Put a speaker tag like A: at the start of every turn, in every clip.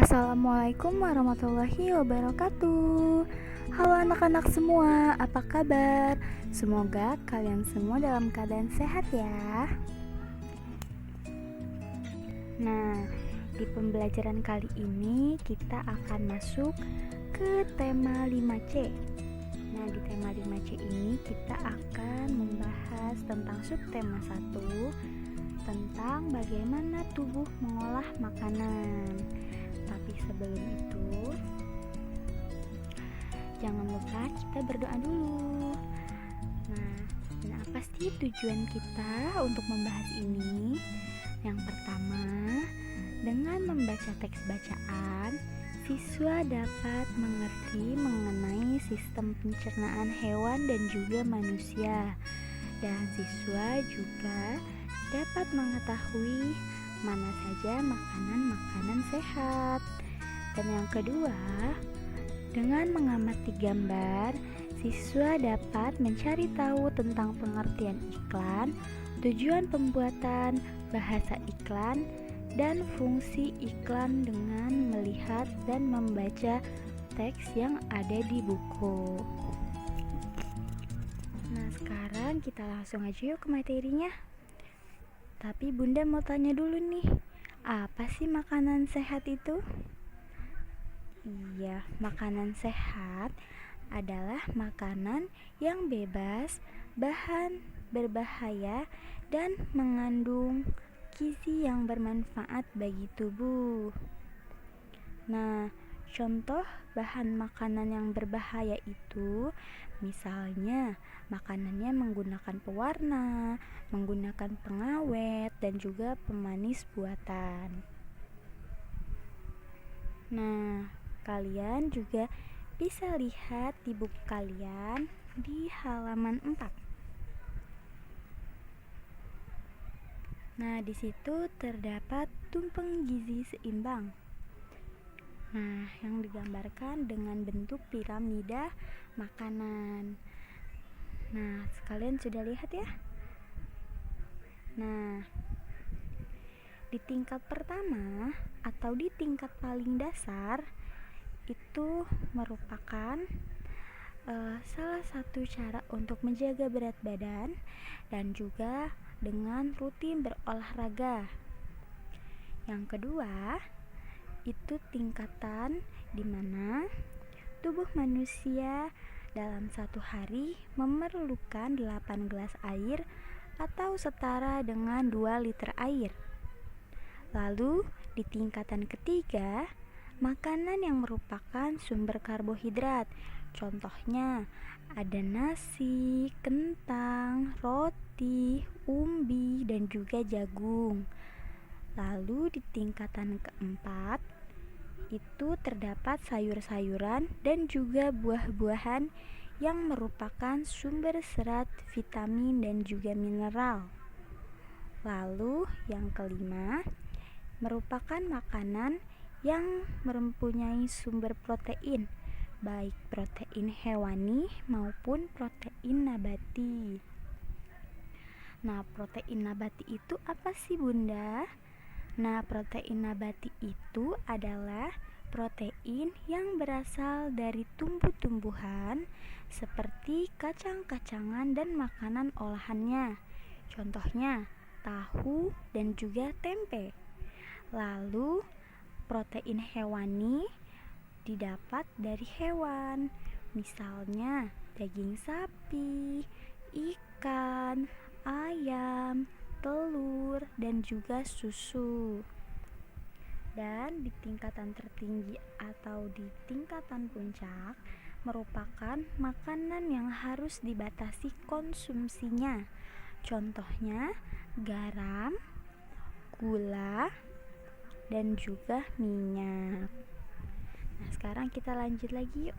A: Assalamualaikum warahmatullahi wabarakatuh. Halo anak-anak semua, apa kabar? Semoga kalian semua dalam keadaan sehat ya. Nah, di pembelajaran kali ini kita akan masuk ke tema 5C. Nah, di tema 5C ini kita akan membahas tentang subtema 1 tentang bagaimana tubuh mengolah makanan. Tapi sebelum itu, jangan lupa kita berdoa dulu. Nah, dan apa sih tujuan kita untuk membahas ini? Yang pertama, dengan membaca teks bacaan, siswa dapat mengerti mengenai sistem pencernaan hewan dan juga manusia. Dan siswa juga dapat mengetahui mana saja makanan-makanan sehat. Dan yang kedua, dengan mengamati gambar, siswa dapat mencari tahu tentang pengertian iklan, tujuan pembuatan, bahasa iklan, dan fungsi iklan dengan melihat dan membaca teks yang ada di buku. Nah, sekarang kita langsung aja yuk ke materinya. Tapi Bunda mau tanya dulu nih, apa sih makanan sehat itu? Iya, makanan sehat adalah makanan yang bebas bahan berbahaya dan mengandung gizi yang bermanfaat bagi tubuh. Nah, contoh bahan makanan yang berbahaya itu misalnya makanannya menggunakan pewarna, menggunakan pengawet, dan juga pemanis buatan. Nah, kalian juga bisa lihat di buku kalian di halaman 4. Nah, di situ terdapat tumpeng gizi seimbang. Nah, yang digambarkan dengan bentuk piramida makanan. Nah, sekalian sudah lihat ya? Nah, di tingkat pertama atau di tingkat paling dasar itu merupakan salah satu cara untuk menjaga berat badan dan juga dengan rutin berolahraga. Yang kedua, itu tingkatan di mana tubuh manusia dalam satu hari memerlukan 8 gelas air atau setara dengan 2 liter air. Lalu di tingkatan ketiga, makanan yang merupakan sumber karbohidrat. Contohnya ada nasi, kentang, roti, umbi, dan juga jagung. Lalu di tingkatan keempat itu terdapat sayur-sayuran dan juga buah-buahan yang merupakan sumber serat, vitamin, dan juga mineral. Lalu yang kelima merupakan makanan yang mempunyai sumber protein, baik protein hewani maupun protein nabati. Nah, protein nabati itu apa sih Bunda? Nah, protein nabati itu adalah protein yang berasal dari tumbuh-tumbuhan seperti kacang-kacangan dan makanan olahannya. Contohnya tahu dan juga tempe. Lalu protein hewani didapat dari hewan, misalnya daging sapi, ikan, ayam, telur, dan juga susu. Dan di tingkatan tertinggi atau di tingkatan puncak merupakan makanan yang harus dibatasi konsumsinya. Contohnya garam, gula, dan juga minyak. Nah, sekarang kita lanjut lagi yuk.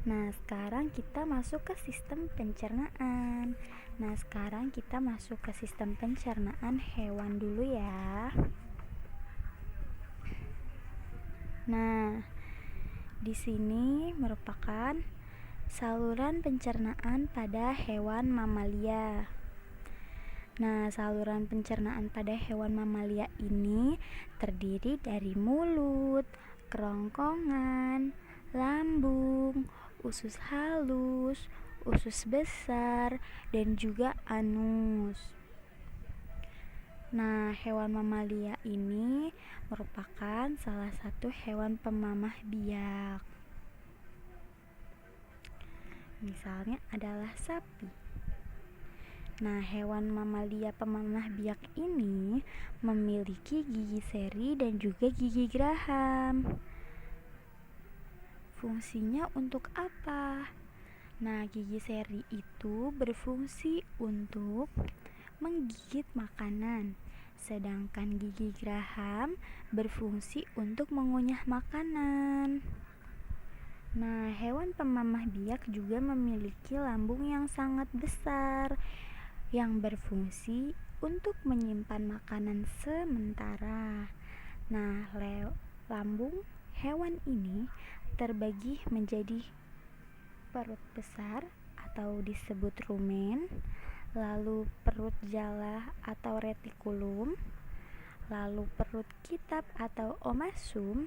A: Nah, sekarang kita masuk ke sistem pencernaan. Nah, sekarang kita masuk ke sistem pencernaan hewan dulu ya. Nah, di sini merupakan saluran pencernaan pada hewan mamalia. Nah, saluran pencernaan pada hewan mamalia ini terdiri dari mulut, kerongkongan, lambung, usus halus, usus besar, dan juga anus. Nah, hewan mamalia ini merupakan salah satu hewan pemamah biak. Misalnya adalah sapi. Nah, hewan mamalia pemamah biak ini memiliki gigi seri dan juga gigi geraham. Fungsinya untuk apa? Nah, gigi seri itu berfungsi untuk menggigit makanan, sedangkan gigi geraham berfungsi untuk mengunyah makanan. Nah, hewan pemamah biak juga memiliki lambung yang sangat besar yang berfungsi untuk menyimpan makanan sementara. Nah, lambung hewan ini terbagi menjadi perut besar atau disebut rumen, lalu perut jala atau retikulum, lalu perut kitab atau omasum,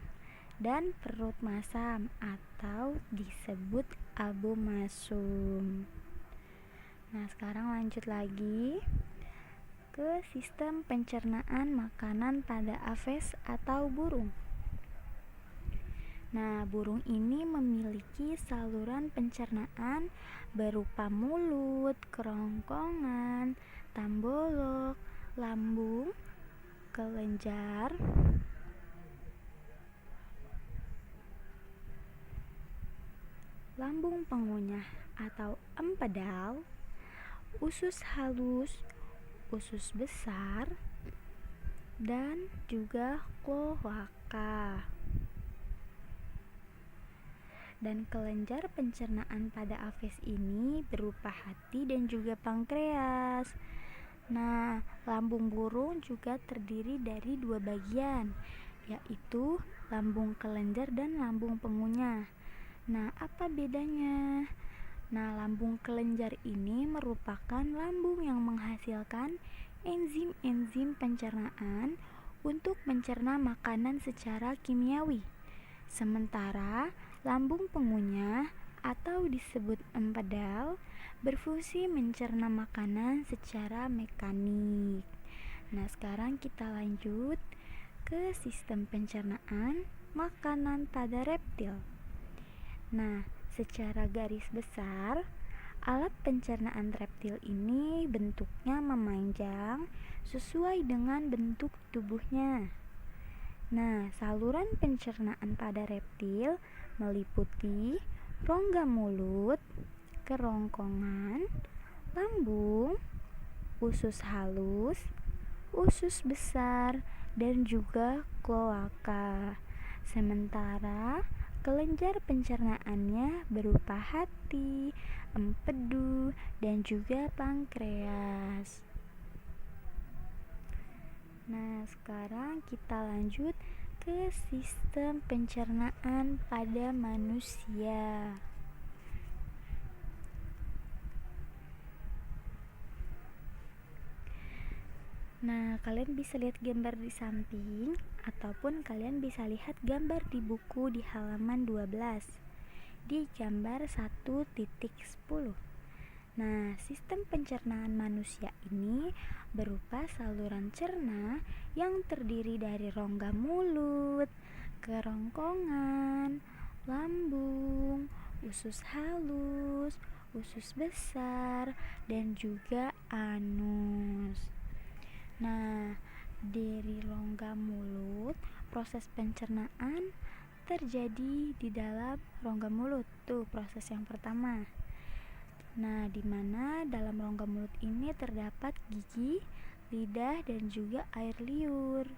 A: dan perut masam atau disebut abomasum. Nah, sekarang lanjut lagi ke sistem pencernaan makanan pada aves atau burung. Nah, burung ini memiliki saluran pencernaan berupa mulut, kerongkongan, tambolok, lambung, kelenjar, lambung pengunyah atau empedal, usus halus, usus besar, dan juga kloaka. Dan kelenjar pencernaan pada aves ini berupa hati dan juga pankreas. Nah, lambung burung juga terdiri dari dua bagian, yaitu lambung kelenjar dan lambung pengunyah. Nah, apa bedanya? Nah, lambung kelenjar ini merupakan lambung yang menghasilkan enzim-enzim pencernaan untuk mencerna makanan secara kimiawi. Sementara lambung pengunyah atau disebut empedal berfungsi mencerna makanan secara mekanik. Nah, sekarang kita lanjut ke sistem pencernaan makanan pada reptil. Nah, secara garis besar, alat pencernaan reptil ini bentuknya memanjang sesuai dengan bentuk tubuhnya. Nah, saluran pencernaan pada reptil meliputi rongga mulut, kerongkongan, lambung, usus halus, usus besar, dan juga kloaka. Sementara kelenjar pencernaannya berupa hati, empedu, dan juga pankreas. Nah, sekarang kita lanjut ke sistem pencernaan pada manusia. Nah, kalian bisa lihat gambar di samping ataupun kalian bisa lihat gambar di buku di halaman 12 di gambar 1.10. Nah, sistem pencernaan manusia ini berupa saluran cerna yang terdiri dari rongga mulut, kerongkongan, lambung, usus halus, usus besar, dan juga anus. Nah, dari rongga mulut, proses pencernaan terjadi di dalam rongga mulut. Tuh, proses yang pertama. Nah, di mana dalam rongga mulut ini terdapat gigi, lidah, dan juga air liur.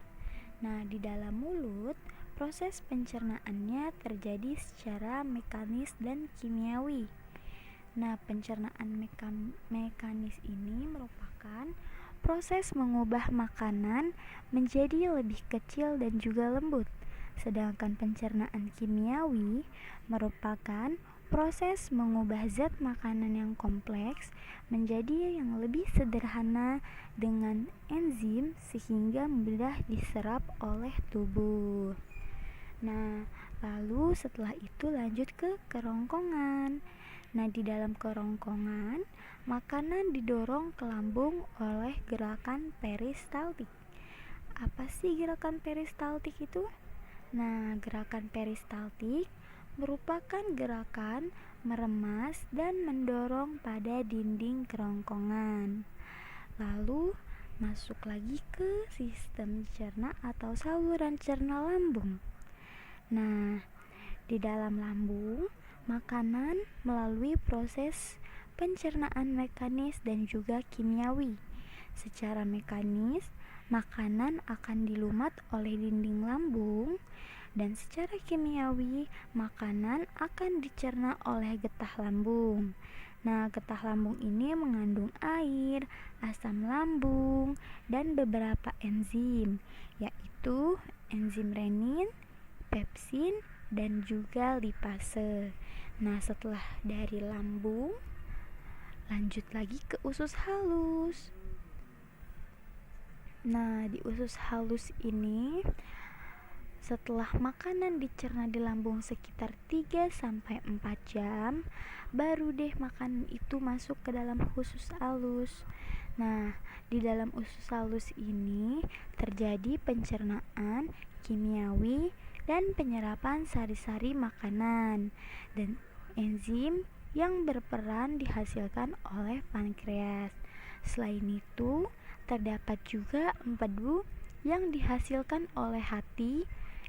A: Nah, di dalam mulut, proses pencernaannya terjadi secara mekanis dan kimiawi. Nah, pencernaan mekanis ini merupakan proses mengubah makanan menjadi lebih kecil dan juga lembut. Sedangkan pencernaan kimiawi merupakan Proses mengubah zat makanan yang kompleks menjadi yang lebih sederhana dengan enzim sehingga mudah diserap oleh tubuh. Nah, lalu setelah itu lanjut ke kerongkongan. Nah, di dalam kerongkongan, makanan didorong ke lambung oleh gerakan peristaltik. Apa sih gerakan peristaltik itu? Nah, gerakan peristaltik merupakan gerakan meremas dan mendorong pada dinding kerongkongan. Lalu masuk lagi ke sistem cerna atau saluran cerna lambung. Nah, di dalam lambung, makanan melalui proses pencernaan mekanis dan juga kimiawi. Secara mekanis, makanan akan dilumat oleh dinding lambung, dan secara kimiawi, makanan akan dicerna oleh getah lambung. Nah, getah lambung ini mengandung air, asam lambung, dan beberapa enzim, yaitu enzim renin, pepsin, dan juga lipase. Nah, setelah dari lambung, lanjut lagi ke usus halus. Nah, di usus halus ini, setelah makanan dicerna di lambung sekitar 3-4 jam, baru deh makanan itu masuk ke dalam usus halus. Nah, di dalam usus halus ini terjadi pencernaan kimiawi dan penyerapan sari-sari makanan dan enzim yang berperan dihasilkan oleh pankreas. Selain itu, terdapat juga empedu yang dihasilkan oleh hati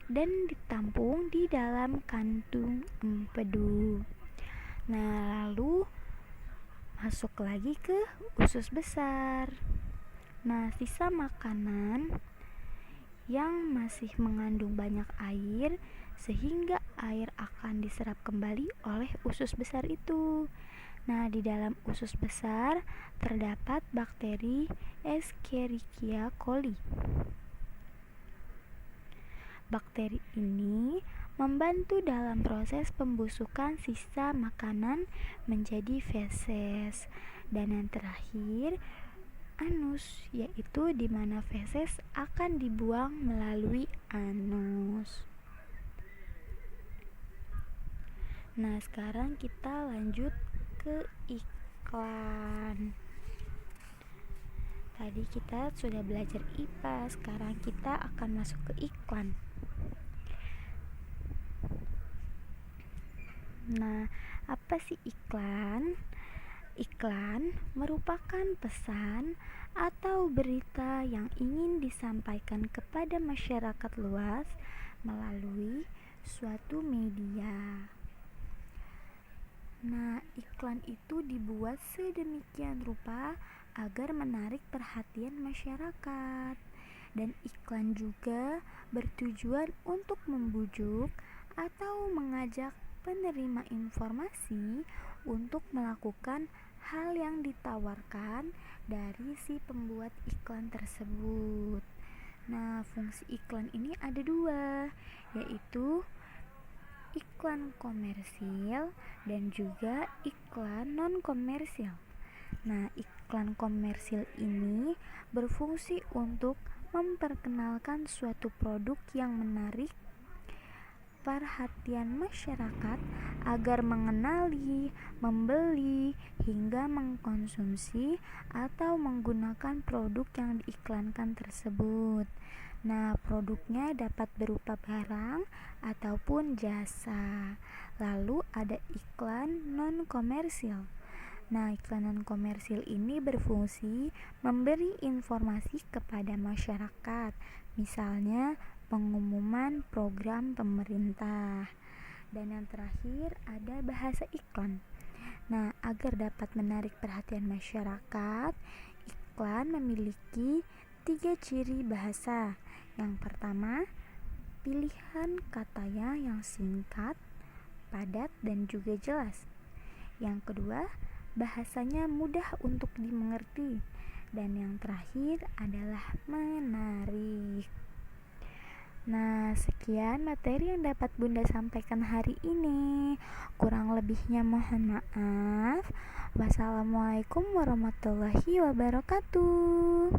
A: dan ditampung di dalam kantung empedu. Nah, lalu masuk lagi ke usus besar. Nah, sisa makanan yang masih mengandung banyak air sehingga air akan diserap kembali oleh usus besar itu. Nah, di dalam usus besar terdapat bakteri Escherichia coli. Bakteri ini membantu dalam proses pembusukan sisa makanan menjadi feses. Dan yang terakhir, anus, yaitu di mana feses akan dibuang melalui anus. Nah, sekarang kita lanjut ke iklan. Tadi kita sudah belajar IPA, sekarang kita akan masuk ke iklan. Nah, apa sih iklan? Iklan merupakan pesan atau berita yang ingin disampaikan kepada masyarakat luas melalui suatu media. Nah, iklan itu dibuat sedemikian rupa agar menarik perhatian masyarakat. Dan iklan juga bertujuan untuk membujuk atau mengajak penerima informasi untuk melakukan hal yang ditawarkan dari si pembuat iklan tersebut. Nah, fungsi iklan ini ada 2, yaitu iklan komersil dan juga iklan non-komersil. Nah, iklan komersil ini berfungsi untuk memperkenalkan suatu produk yang menarik perhatian masyarakat agar mengenali, membeli, hingga mengkonsumsi atau menggunakan produk yang diiklankan tersebut. Nah, produknya dapat berupa barang ataupun jasa. Lalu ada iklan non-komersil. Nah, iklan non-komersil ini berfungsi memberi informasi kepada masyarakat, misalnya pengumuman program pemerintah. Dan yang terakhir ada bahasa iklan. Nah, agar dapat menarik perhatian masyarakat, iklan memiliki 3 ciri bahasa. Yang pertama, pilihan katanya yang singkat, padat, dan juga jelas. Yang kedua, bahasanya mudah untuk dimengerti. Dan yang terakhir adalah menarik. Nah, sekian materi yang dapat Bunda sampaikan hari ini. Kurang lebihnya mohon maaf. Wassalamualaikum warahmatullahi wabarakatuh.